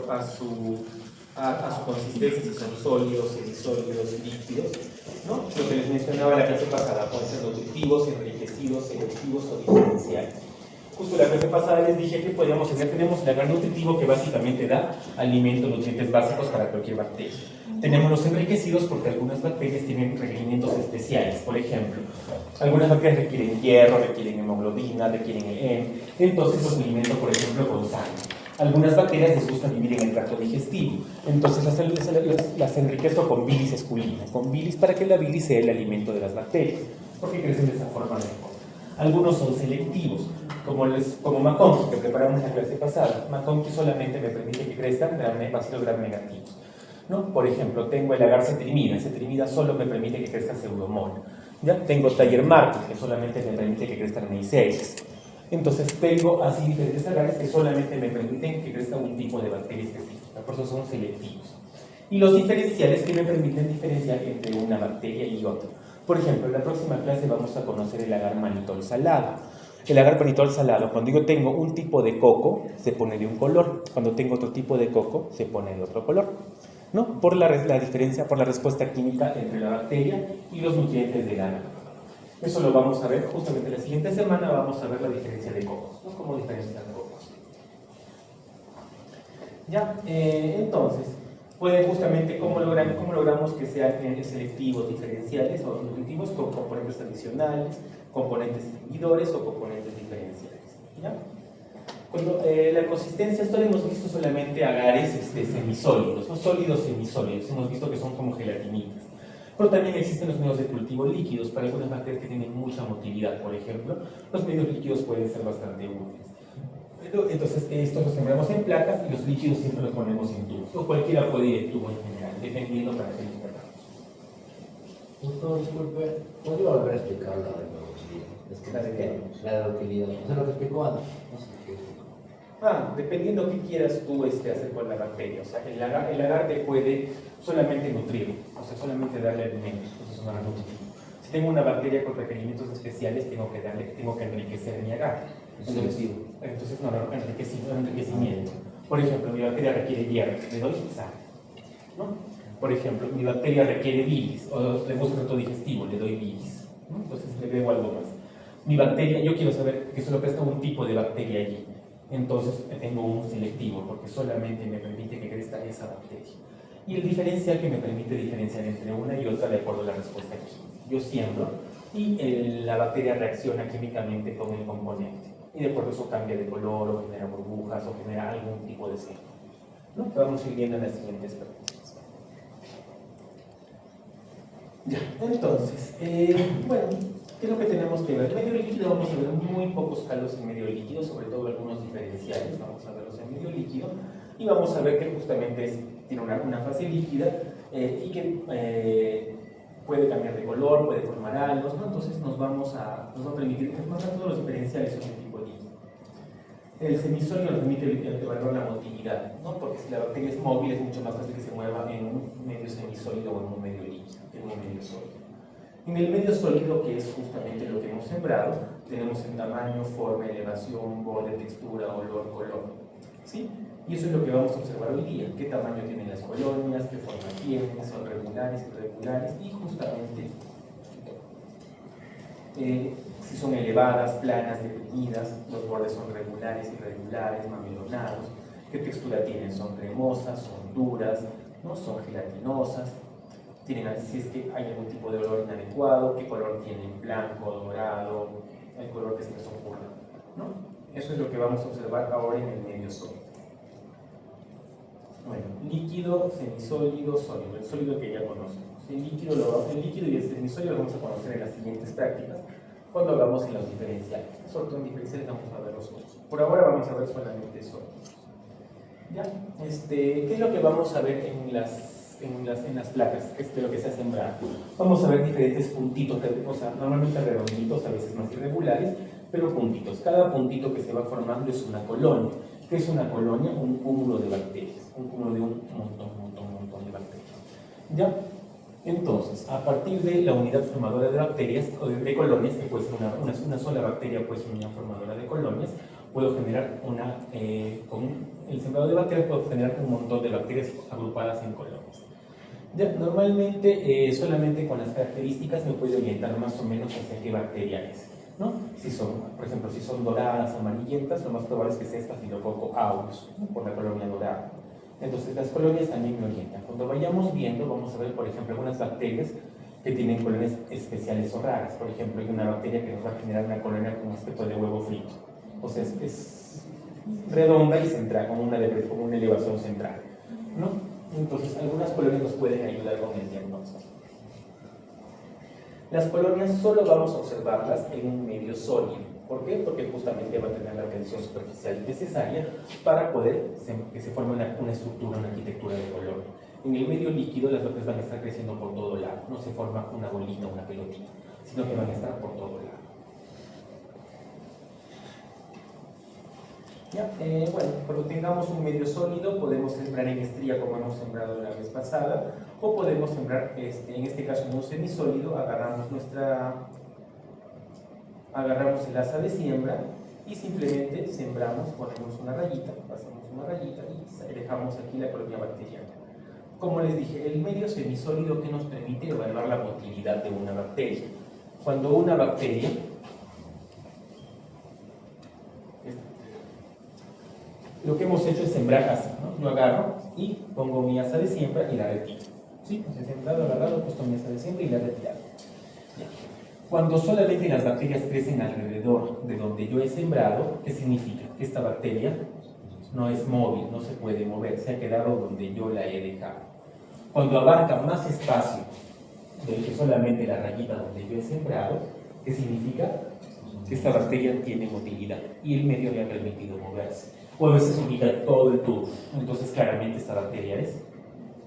a su consistencia, si son sólidos, semisólidos, líquidos, ¿no? Lo que les mencionaba la clase pasada, pueden ser nutritivos, enriquecidos, selectivos o diferenciales. Justo la clase pasada les dije que podíamos tener, tenemos el agar nutritivo que básicamente da alimentos, nutrientes básicos para cualquier bacteria. Tenemos los enriquecidos porque algunas bacterias tienen requerimientos especiales. Por ejemplo, algunas bacterias requieren hierro, requieren hemoglobina, requieren EM. Entonces los alimento, por ejemplo, con sangre. Algunas bacterias les gusta vivir en el tracto digestivo. Entonces las enriquezco con bilis esculina. Con bilis para que la bilis sea el alimento de las bacterias. Porque crecen de esa forma mejor. Algunos son selectivos, como McConkey, que preparamos en la clase pasada. McConkey solamente me permite que crezcan bacilos gram negativos, ¿no? Por ejemplo, tengo el agar cetrimida. Cetrimida solo me permite que crezca pseudomol. ¿Ya? Tengo Taller Marcus, que solamente me permite que crezcan Neisseris. Entonces tengo así diferentes agares que solamente me permiten que crezca un tipo de bacteria específica. Por eso son selectivos. Y los diferenciales que me permiten diferenciar entre una bacteria y otra. Por ejemplo, en la próxima clase vamos a conocer el agar manitol salado. El agar manitol salado, cuando yo tengo un tipo de coco, se pone de un color. Cuando tengo otro tipo de coco, se pone de otro color, ¿no? Por la diferencia, por la respuesta química entre la bacteria y los nutrientes del agar. Eso lo vamos a ver justamente la siguiente semana. Vamos a ver la diferencia de cocos, ¿no? Cómo diferenciar cocos. Ya, entonces, pueden justamente cómo logramos que sean selectivos, diferenciales o nutritivos con componentes adicionales, componentes inhibidores o componentes diferenciales. ¿Ya? Cuando la consistencia, esto lo hemos visto solamente agares semisólidos, no sólidos semisólidos, hemos visto que son como gelatinitas. Pero también existen los medios de cultivo líquidos para algunas bacterias que tienen mucha motilidad. Por ejemplo, los medios líquidos pueden ser bastante útiles. Entonces, estos los sembramos en placas y los líquidos siempre los ponemos en tubos. O cualquiera puede ir en tubo en general, dependiendo para qué los tratamos. Doctor, disculpe, ¿podría volver a explicar la de la utilidad? Es que ¿La de qué? La de la utilidad. O sea, lo que explicó antes. No sé qué explicó. Dependiendo qué quieras tú hacer con la bacteria. O sea, el agar te puede solamente nutrir, o sea, solamente darle alimentos. Eso es un agar nutritivo. Si tengo una bacteria con requerimientos especiales, tengo que enriquecer mi agar. Entonces enriquecimiento. Por ejemplo, mi bacteria requiere hierro, le doy sal, ¿no? Por ejemplo, mi bacteria requiere bilis, o le gusta el trato digestivo, le doy bilis, ¿no? Entonces le agrego algo más. Mi bacteria, yo quiero saber que solo crezca un tipo de bacteria allí. Entonces tengo un selectivo, porque solamente me permite que crezca esa bacteria. Y el diferencial que me permite diferenciar entre una y otra de acuerdo a la respuesta química. Yo siembro y la bacteria reacciona químicamente con el componente. Y de acuerdo a eso cambia de color, o genera burbujas, o genera algún tipo de sello, ¿no? Que vamos a ir viendo en las siguientes prácticas. Ya, entonces, bueno, ¿qué es lo que tenemos que ver? Medio líquido, vamos a ver muy pocos calos en medio líquido, sobre todo algunos diferenciales, vamos a verlos en medio líquido, y vamos a ver que justamente tiene una fase líquida y que puede cambiar de color, puede formar algos, ¿no? Entonces nos va a permitir, más que todos los diferenciales son de tipo líquido. El semisólido nos permite evaluar la motilidad, ¿no? Porque si la bacteria es móvil es mucho más fácil que se mueva en un medio semisólido o en un medio líquido, que en un medio sólido. En el medio sólido, que es justamente lo que hemos sembrado, tenemos el tamaño, forma, elevación, borde, textura, olor, color, ¿sí? Y eso es lo que vamos a observar hoy día. ¿Qué tamaño tienen las colonias? ¿Qué forma tienen? ¿Son regulares, irregulares? Y justamente si son elevadas, planas, deprimidas, los bordes son regulares, irregulares, mamilonados. ¿Qué textura tienen? ¿Son cremosas? ¿Son duras? ¿No? ¿Son gelatinosas? ¿Tienen, si es que hay algún tipo de olor inadecuado? ¿Qué color tienen? ¿Blanco, dorado? ¿El color que se les ocurra? ¿No? Eso es lo que vamos a observar ahora en el medio sólido. Bueno, líquido, semisólido, sólido, el sólido que ya conocemos. El líquido y el semisólido lo vamos a conocer en las siguientes prácticas, cuando hagamos en los diferenciales. Sobre todo en diferenciales vamos a ver los otros. Por ahora vamos a ver solamente sólidos. ¿Ya? ¿Qué es lo que vamos a ver en las placas? De lo que se ha sembrado. Vamos a ver diferentes puntitos, o sea, normalmente redonditos, a veces más irregulares, pero puntitos. Cada puntito que se va formando es una colonia. ¿Qué es una colonia? Un cúmulo de bacterias, un cúmulo de un montón de bacterias. ¿Ya? Entonces, a partir de la unidad formadora de bacterias, o de colonias, que puede ser una sola bacteria, puede ser una unidad formadora de colonias, puedo generar con el sembrado de bacterias puedo generar un montón de bacterias agrupadas en colonias. Ya, normalmente solamente con las características me puedo orientar más o menos hacia qué bacteria es, ¿no? Si son, por ejemplo, si son doradas, amarillentas, lo más probable es que sea Staphylococcus aureus, ¿no? Por la colonia dorada. Entonces las colonias también me orientan. Cuando vayamos viendo, vamos a ver, por ejemplo, algunas bacterias que tienen colonias especiales o raras. Por ejemplo, hay una bacteria que nos va a generar una colonia con aspecto de huevo frito. O sea, es redonda y central, con una elevación central, ¿no? Entonces, algunas colonias nos pueden ayudar con el diagnóstico. Las colonias solo vamos a observarlas en un medio sólido. ¿Por qué? Porque justamente va a tener la tensión superficial necesaria para poder que se forme una estructura, una arquitectura de colonia. En el medio líquido las bacterias van a estar creciendo por todo lado. No se forma una bolita, una pelotita, sino que van a estar por todo lado. ¿Ya? Bueno, cuando tengamos un medio sólido podemos sembrar en estría como hemos sembrado la vez pasada, o podemos sembrar, en este caso en un semisólido, agarramos el asa de siembra y simplemente sembramos, ponemos una rayita, pasamos una rayita y dejamos aquí la colonia bacteriana. Como les dije, el medio semisólido que nos permite evaluar la motilidad de una bacteria. Cuando una bacteria lo que hemos hecho es sembrar así, ¿no? Yo agarro y pongo mi asa de siembra y la retiro. ¿Sí? Pues he sembrado, agarrado, he puesto mi asa de siembra y la he retirado. Ya. Cuando solamente las bacterias crecen alrededor de donde yo he sembrado, ¿qué significa? Que esta bacteria no es móvil, no se puede mover, se ha quedado donde yo la he dejado. Cuando abarca más espacio del que solamente la rayita donde yo he sembrado, ¿qué significa? Que esta bacteria tiene motilidad y el medio le ha permitido moverse. O a veces ubica todo el tubo, entonces claramente esta bacteria es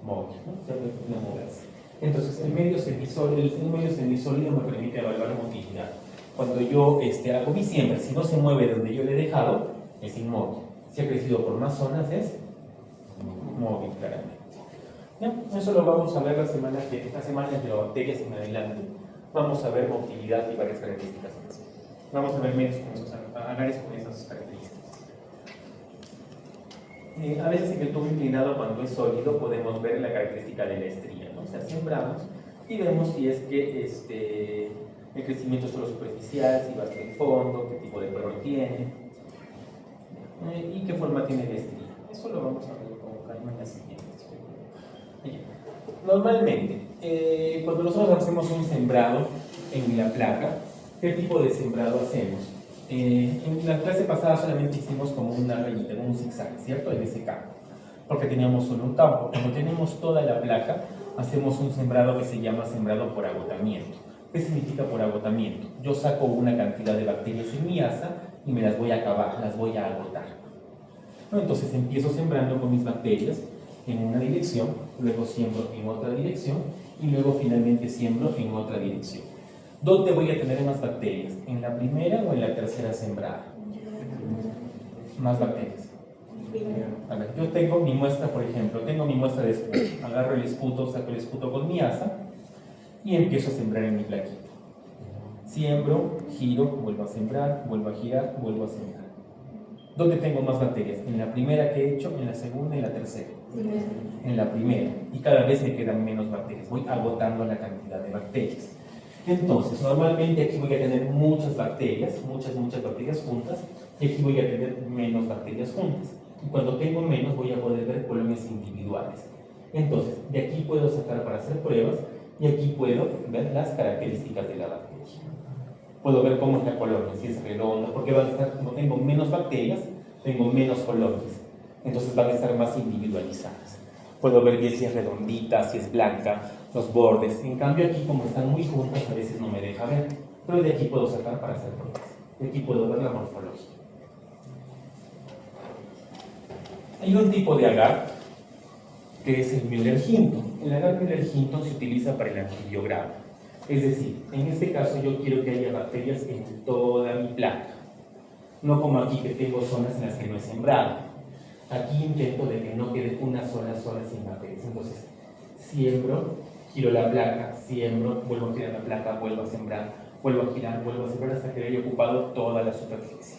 móvil, ¿no? Se ha permitido moverse. Entonces el medio semisólido me permite evaluar la motilidad. Cuando yo hago mi siembra, si no se mueve donde yo le he dejado, es inmóvil. Si ha crecido por más zonas, es móvil, claramente. ¿Ya? Eso lo vamos a ver la semana de bacterias en adelante. Vamos a ver motilidad y varias características más. Vamos a ver medios con esos agares con esas características. A veces en el tubo inclinado, cuando es sólido, podemos ver la característica de la estría, ¿no? O sea, sembramos y vemos si es que el crecimiento es solo superficial, si va hasta el fondo, qué tipo de color tiene y qué forma tiene la estría. Eso lo vamos a ver con calma en la siguiente. Normalmente, cuando nosotros hacemos un sembrado en la placa, ¿qué tipo de sembrado hacemos? En la clase pasada solamente hicimos como una rayita, un zigzag, ¿cierto? En ese campo, porque teníamos solo un campo. Cuando tenemos toda la placa, hacemos un sembrado que se llama sembrado por agotamiento. ¿Qué significa por agotamiento? Yo saco una cantidad de bacterias en mi asa y me las voy a acabar, las voy a agotar, ¿no? Entonces empiezo sembrando con mis bacterias en una dirección, luego siembro en otra dirección y luego finalmente siembro en otra dirección. ¿Dónde voy a tener más bacterias? ¿En la primera o en la tercera sembrada? Más bacterias. A ver, yo tengo mi muestra, por ejemplo, tengo mi muestra de esputo. Agarro el esputo, saco el esputo con mi asa y empiezo a sembrar en mi plaquita. Siembro, giro, vuelvo a sembrar, vuelvo a girar, vuelvo a sembrar. ¿Dónde tengo más bacterias? ¿En la primera que he hecho, en la segunda y en la tercera? En la primera. Y cada vez me quedan menos bacterias. Voy agotando la cantidad de bacterias. Entonces, normalmente aquí voy a tener muchas bacterias juntas, y aquí voy a tener menos bacterias juntas. Y cuando tengo menos, voy a poder ver colonias individuales. Entonces, de aquí puedo sacar para hacer pruebas, y aquí puedo ver las características de la bacteria. Puedo ver cómo es la colonia, si es redonda, porque van a estar, como tengo menos bacterias, tengo menos colonias. Entonces van a estar más individualizadas. Puedo ver bien si es redondita, si es blanca, los bordes. En cambio aquí, como están muy juntas, a veces no me deja ver. Pero de aquí puedo sacar para hacer pruebas. De aquí puedo ver la morfología. Hay un tipo de agar que es el Müller-Hinton. El agar Müller-Hinton se utiliza para el antibiograma. Es decir, en este caso yo quiero que haya bacterias en toda mi placa. No como aquí que tengo zonas en las que no he sembrado. Aquí intento de que no quede una sola zona sin bacterias. Entonces, siembro, giro la placa, siembro, vuelvo a girar la placa, vuelvo a sembrar, vuelvo a girar, vuelvo a sembrar hasta que haya ocupado toda la superficie.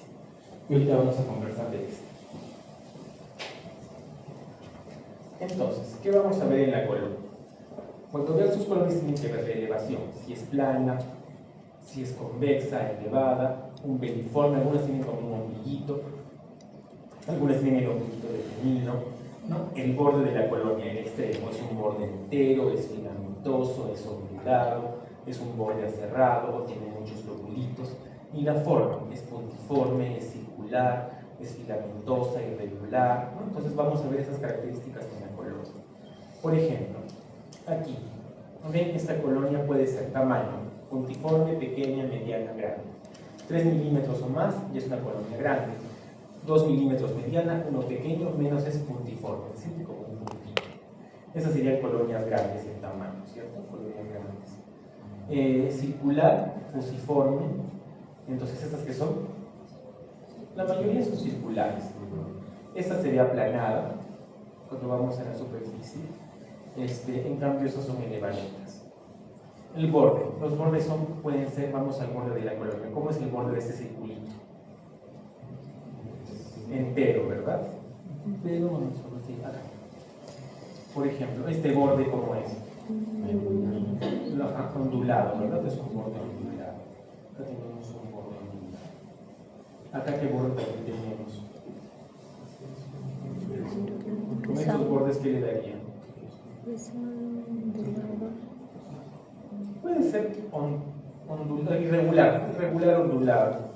Y ahorita vamos a conversar de esto. Entonces, ¿qué vamos a ver en la colonia? Cuando vean sus colonias tienen que ver la elevación, si es plana, si es convexa, elevada, un veliforme, algunas tienen como un ombliguito, algunas tienen el ombliguito definido, ¿no? El borde de la colonia, el extremo, es un borde entero, es filamentoso, es ondulado, es un borde aserrado, o tiene muchos lobulitos, y la forma es puntiforme, es circular, es filamentosa, irregular, ¿no? Entonces vamos a ver esas características en la colonia. Por ejemplo, aquí, ven, esta colonia puede ser tamaño, puntiforme, pequeña, mediana, grande. 3 milímetros o más y es una colonia grande. 2 milímetros mediana, 1 pequeño, menos es puntiforme, siempre como un puntito. Esas serían colonias grandes en tamaño, ¿cierto? Colonias grandes. Circular, fusiforme, entonces estas que son, la mayoría son circulares. Esta sería aplanada, cuando vamos a la superficie. En cambio, esas son elevaditas. El borde, los bordes pueden ser, vamos al borde de la colonia. ¿Cómo es el borde de este circulito? Entero, ¿verdad? Pero vamos a decir acá. Por ejemplo, este borde, ¿cómo es? Ondulado, ¿verdad? Es un borde ondulado. Acá tenemos un borde ondulado. Acá, ¿qué borde también tenemos? Con estos bordes, ¿qué le darían? Puede ser irregular, ondulado.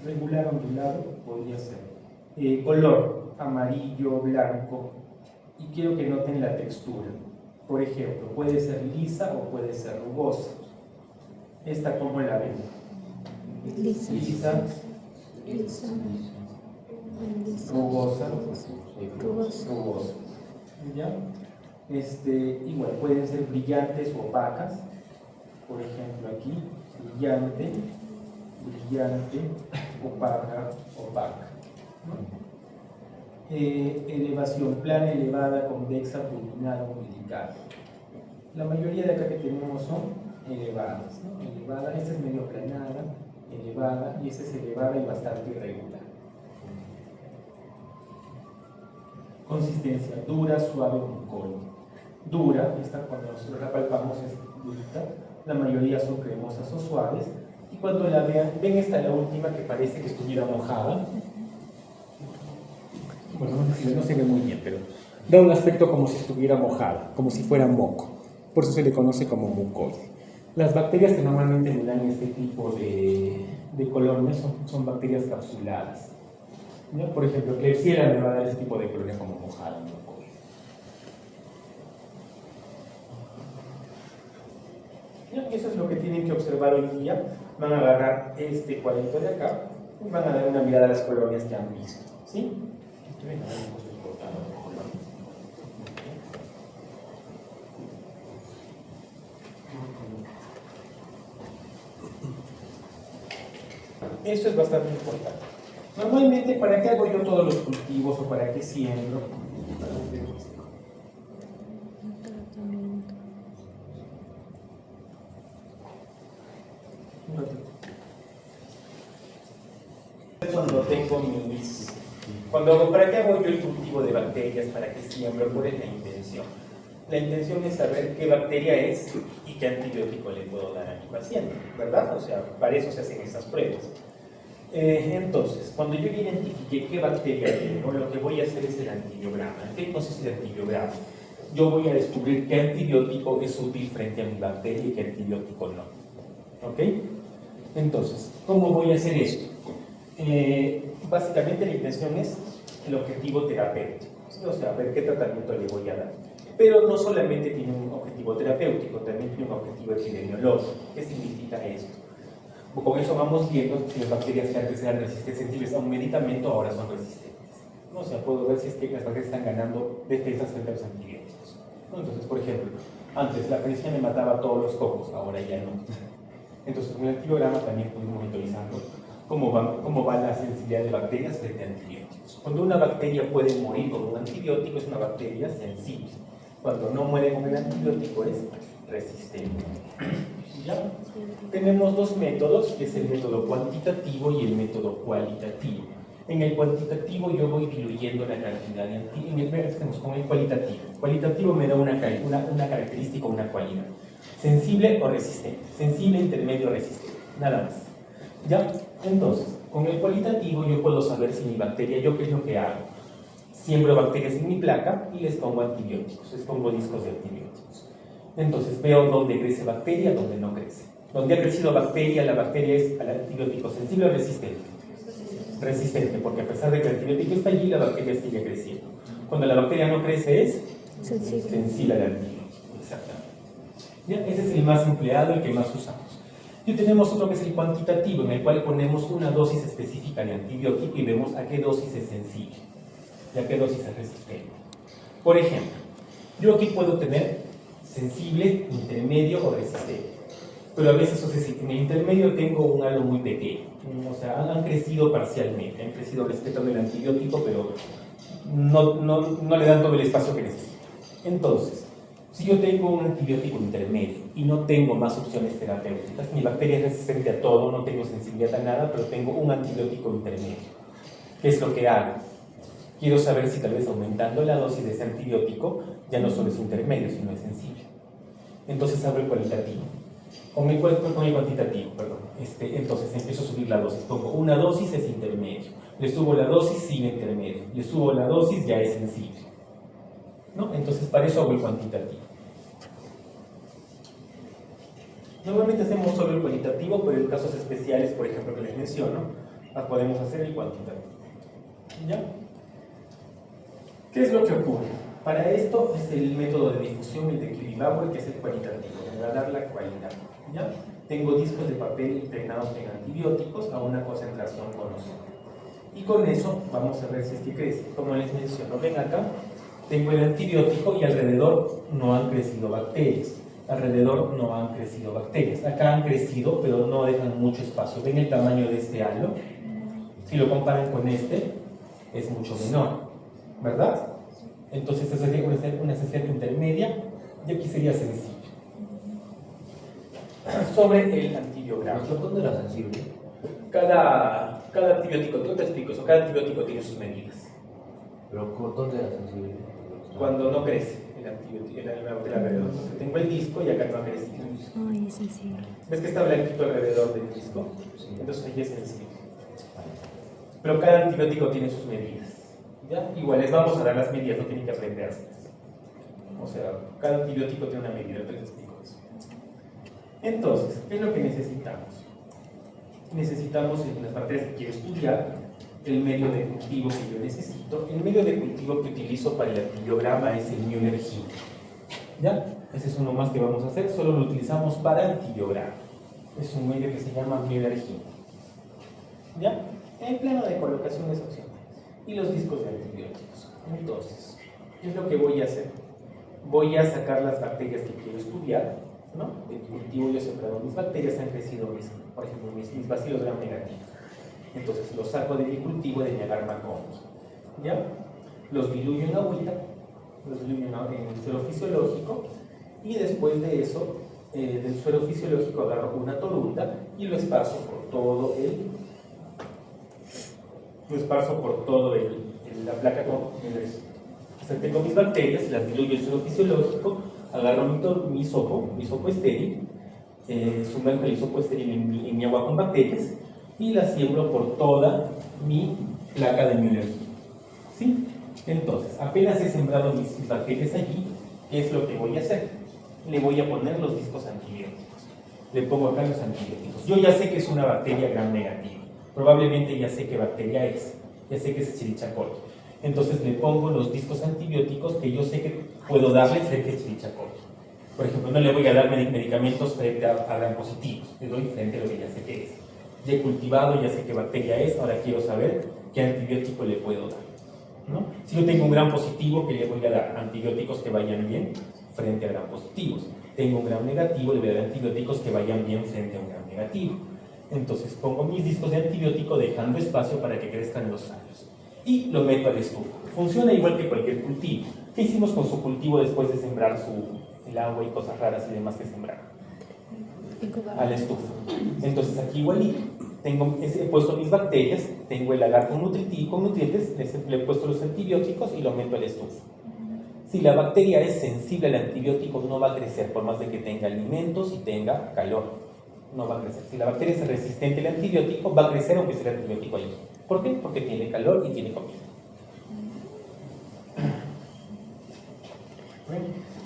Regular ondulado podría ser. Color, amarillo, blanco. Y quiero que noten la textura. Por ejemplo, puede ser lisa o puede ser rugosa. ¿Esta cómo la ven? Lisa. Lisa. Rugosa. Rugosa. ¿Ya? Igual pueden ser brillantes o opacas. Por ejemplo, aquí, brillante, opaca, opaca. Elevación plana, elevada, convexa, turbinada, umbilical. La mayoría de acá que tenemos son elevadas, ¿no? Elevada, esta es medio planada, elevada, y esta es elevada y bastante irregular. Consistencia dura, suave, mucoide. Dura, esta cuando nosotros la palpamos es durita, la mayoría son cremosas o suaves, y cuando la vean, ven esta la última que parece que estuviera mojada. Bueno, no se ve muy bien, pero da un aspecto como si estuviera mojada, como si fuera moco. Por eso se le conoce como mucoide. Las bacterias que normalmente le dan este tipo de colonias son bacterias capsuladas. ¿No? Por ejemplo, Klebsiella me va a dar ese tipo de colonia como mojada, mucoide. Y eso es lo que tienen que observar hoy día. Van a agarrar este cuadrito de acá y van a dar una mirada a las colonias que han visto. ¿Sí? Esto es bastante importante. Normalmente, ¿para qué hago yo todos los cultivos o para qué siembro? Cuando tengo mis... ¿Para qué hago yo el cultivo de bacterias? ¿Para qué siembro? ¿Cuál es la intención? La intención es saber qué bacteria es y qué antibiótico le puedo dar a mi paciente, ¿verdad? O sea, para eso se hacen estas pruebas. Entonces, cuando yo ya identifique qué bacteria tengo, lo que voy a hacer es el antibiograma. ¿En qué consiste el antibiograma? Yo voy a descubrir qué antibiótico es útil frente a mi bacteria y qué antibiótico no. ¿Ok? Entonces, ¿cómo voy a hacer esto? Básicamente la intención es el objetivo terapéutico, ¿sí? O sea, ver qué tratamiento le voy a dar. Pero no solamente tiene un objetivo terapéutico, también tiene un objetivo epidemiológico. ¿Qué significa esto? Con eso vamos viendo si las bacterias que antes eran sensibles a un medicamento ahora son resistentes. O sea, puedo ver si es que las bacterias están ganando defensas frente a los antibióticos. Entonces, por ejemplo, antes la penicilina me mataba todos los cocos, ahora ya no. Entonces, con el antibiograma también podemos monitorizando cómo va la sensibilidad de bacterias frente a antibióticos. Cuando una bacteria puede morir con un antibiótico, es una bacteria sensible. Cuando no muere con el antibiótico, es resistente. ¿Ya? Tenemos dos métodos, que es el método cuantitativo y el método cualitativo. En el cuantitativo yo voy diluyendo la cantidad de antibióticos. Empecemos con el cualitativo. Cualitativo me da una característica o una cualidad. Sensible o resistente. Sensible, intermedio o resistente. Nada más. ¿Ya? Entonces, con el cualitativo yo puedo saber si mi bacteria, yo qué es lo que hago. Siembro bacterias en mi placa y les pongo antibióticos. Les pongo discos de antibióticos. Entonces veo dónde crece bacteria, dónde no crece. Donde ha crecido bacteria, la bacteria es al antibiótico sensible o resistente. Resistente, porque a pesar de que el antibiótico está allí, la bacteria sigue creciendo. Cuando la bacteria no crece es sensible al antibiótico. Exactamente. ¿Ya? Ese es el más empleado, el que más usamos. Y tenemos otro que es el cuantitativo, en el cual ponemos una dosis específica de antibiótico y vemos a qué dosis es sensible y a qué dosis es resistente. Por ejemplo, yo aquí puedo tener sensible, intermedio o resistente. Pero a veces, o sea, si en el intermedio tengo un halo muy pequeño, o sea, han crecido parcialmente, han crecido respetando el antibiótico, pero no le dan todo el espacio que necesita. Entonces, si yo tengo un antibiótico intermedio y no tengo más opciones terapéuticas, mi bacteria es resistente a todo, no tengo sensibilidad a nada, pero tengo un antibiótico intermedio. ¿Qué es lo que hago? Quiero saber si tal vez aumentando la dosis de ese antibiótico ya no solo es intermedio, sino es sensible. Entonces abro el cualitativo. Con el cuantitativo, perdón. Entonces empiezo a subir la dosis. Pongo una dosis, es intermedio. Le subo la dosis, sigue intermedio. Le subo la dosis, ya es sensible. ¿No? Entonces para eso hago el cuantitativo. Normalmente hacemos solo el cualitativo, pero en casos especiales, por ejemplo, que les menciono, podemos hacer el cuantitativo. ¿Ya? ¿Qué es lo que ocurre? Para esto es el método de difusión, el de Kiribauer, que es el cualitativo, me va a dar la cualidad. ¿Ya? Tengo discos de papel impregnados en antibióticos a una concentración conocida. Y con eso vamos a ver si es que crece. Como les menciono, ven acá, tengo el antibiótico y alrededor no han crecido bacterias. Alrededor no han crecido bacterias. Acá han crecido, pero no dejan mucho espacio. ¿Ven el tamaño de este halo? Si lo comparan con este, es mucho menor, ¿verdad? Entonces esta sería una sensibilidad intermedia y aquí sería sensible. Sobre el antibiograma. ¿Dónde era sensible? Cada antibiótico, yo te explico eso, cada antibiótico tiene sus medidas. ¿Pero dónde era sensible? Cuando no crece el antibiótico, el alrededor. Entonces tengo el disco y acá no ha crecido. Ay, es sensible. ¿Ves que está blanquito alrededor del disco? Entonces ahí es sensible. Pero cada antibiótico tiene sus medidas. ¿Ya? Igual les vamos a dar las medidas, no tienen que aprenderse. O sea, cada antibiótico tiene una medida, te les explico eso. Entonces, ¿qué es lo que necesitamos? Necesitamos en las bacterias que quiero estudiar, el medio de cultivo que yo necesito. El medio de cultivo que utilizo para el antibiograma es el Müller-Gin. ¿Ya? Ese es uno más que vamos a hacer, solo lo utilizamos para antibiograma. Es un medio que se llama Müller-Gin. ¿Ya? En plano de colocación es opcional. Y los discos de antibióticos. Entonces, ¿qué es lo que voy a hacer? Voy a sacar las bacterias que quiero estudiar, ¿no? De mi cultivo yo he sembrado mis bacterias, han crecido por ejemplo, mis bacilos gram negativos. Entonces los saco de mi cultivo de mi agar macronis, ¿ya? Los diluyo en agüita, los diluyo en el suero fisiológico y después de eso, del suero fisiológico agarro una torunda y lo esparzo por todo la placa con tengo mis bacterias, las diluyo en suero fisiológico, agarro mi hisopo estéril, sumerjo el hisopo estéril en mi agua con bacterias y la siembro por toda mi placa de Müller. ¿Sí? Entonces, apenas he sembrado mis bacterias allí, ¿qué es lo que voy a hacer? Le voy a poner los discos antibióticos. Le pongo acá los antibióticos. Yo ya sé que es una bacteria gram negativa. Probablemente ya sé qué bacteria es. Ya sé que es Escherichia coli. Entonces le pongo los discos antibióticos que yo sé que puedo darle frente a Escherichia coli. Por ejemplo, no le voy a dar medicamentos frente a gram positivos. Le doy frente a lo que ya sé que es. Ya he cultivado, ya sé qué bacteria es, ahora quiero saber qué antibiótico le puedo dar, ¿no? Si yo tengo un gram positivo, ¿qué le voy a dar? Antibióticos que vayan bien frente a gram positivos. Tengo un gram negativo, le voy a dar antibióticos que vayan bien frente a un gram negativo. Entonces pongo mis discos de antibiótico dejando espacio para que crezcan los tallos. Y lo meto al estufa. Funciona igual que cualquier cultivo. ¿Qué hicimos con su cultivo después de sembrar el agua y cosas raras y demás que sembraron? Incubado. a la estufa. Entonces aquí igualito, he puesto mis bacterias, tengo el agar con nutrientes, le he puesto los antibióticos y lo meto a la estufa. Si la bacteria es sensible al antibiótico, no va a crecer, por más de que tenga alimentos y tenga calor. No va a crecer. Si la bacteria es resistente al antibiótico, va a crecer aunque sea el antibiótico ahí. ¿Por qué? Porque tiene calor y tiene comida.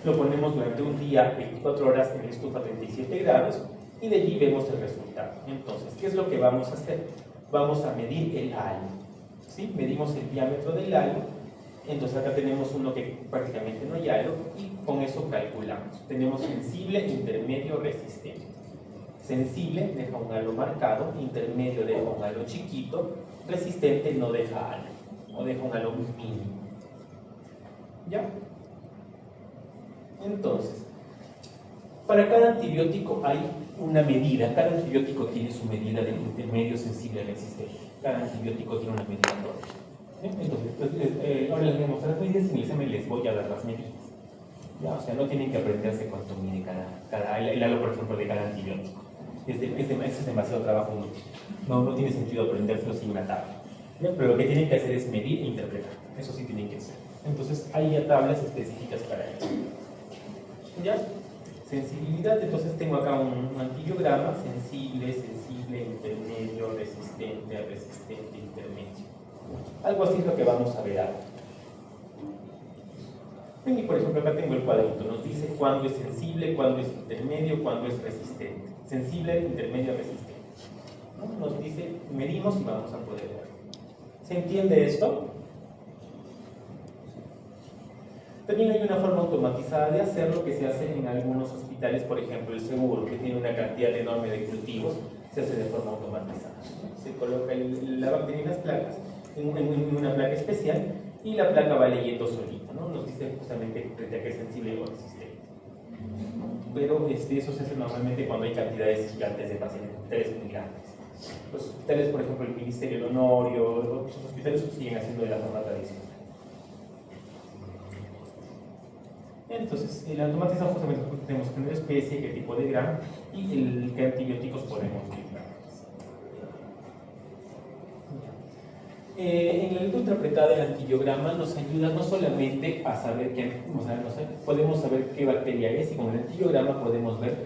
Lo ponemos durante un día, 24 horas en la estufa a 37 grados y de allí vemos el resultado. Entonces, ¿qué es lo que vamos a hacer? Vamos a medir el halo. ¿Sí? Medimos el diámetro del halo. Entonces acá tenemos uno que prácticamente no hay halo y con eso calculamos. Tenemos sensible, intermedio, resistente. Sensible deja un halo marcado, intermedio deja un halo chiquito, resistente no deja halo, o deja un halo mínimo. ¿Ya? Entonces, para cada antibiótico hay una medida, cada antibiótico tiene su medida de intermedio, sensible, resistente. Cada antibiótico tiene una medida propia. Entonces, ahora les voy a mostrar las medidas y en el examen les voy a dar las medidas. ¿Ya? O sea, no tienen que aprenderse cuánto mide el halo, por ejemplo, de cada antibiótico. Es demasiado trabajo inútil. No tiene sentido aprendérselo sin una tabla. ¿Ya? Pero lo que tienen que hacer es medir e interpretar. Eso sí tienen que hacer. Entonces, hay ya tablas específicas para eso. ¿Ya? Sensibilidad, entonces tengo acá un antibiograma, sensible, intermedio, resistente, intermedio. Algo así es lo que vamos a ver ahora. Y por ejemplo acá tengo el cuadrito, nos dice cuándo es sensible, cuándo es intermedio, cuándo es resistente. Sensible, intermedio, resistente. ¿No? Nos dice, medimos y vamos a poder ver. ¿Se entiende esto? También hay una forma automatizada de hacerlo que se hace en algunos hospitales, por ejemplo el seguro, que tiene una cantidad enorme de cultivos, se hace de forma automatizada. Se coloca la bacteria en las placas, en una placa especial, y la placa va leyendo solito, ¿no? Nos dice justamente frente a qué es sensible o resistente. Pero eso se hace normalmente cuando hay cantidades gigantes de pacientes, hospitales muy grandes. Los hospitales, por ejemplo, el Ministerio de Honorio, los hospitales lo siguen haciendo de la forma tradicional. Entonces, el automatizado justamente tenemos qué especie, qué tipo de gramo y qué antibióticos podemos utilizar. En la letra interpretada del antibiograma nos ayuda no solamente a saber podemos saber qué bacteria es y con el antibiograma podemos ver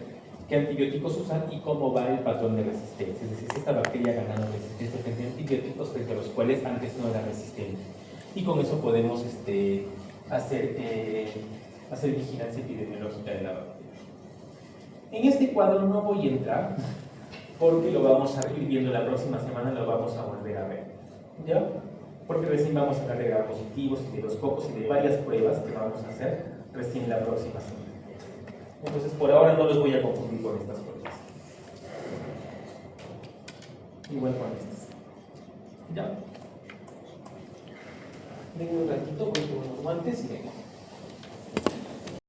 qué antibióticos usan y cómo va el patrón de resistencia. Es decir, si esta bacteria ha ganado resistencia frente a antibióticos frente a los cuales antes no era resistente. Y con eso podemos hacer vigilancia epidemiológica de la bacteria. En este cuadro no voy a entrar porque lo vamos a ir viendo la próxima semana, lo vamos a volver a ver. ¿Ya? Porque recién vamos a hablar de gram positivos y de los cocos y de varias pruebas que vamos a hacer recién la próxima semana. Entonces, por ahora no los voy a confundir con estas pruebas. Igual con estas. ¿Ya? Vengo un ratito, voy con unos guantes y vengo.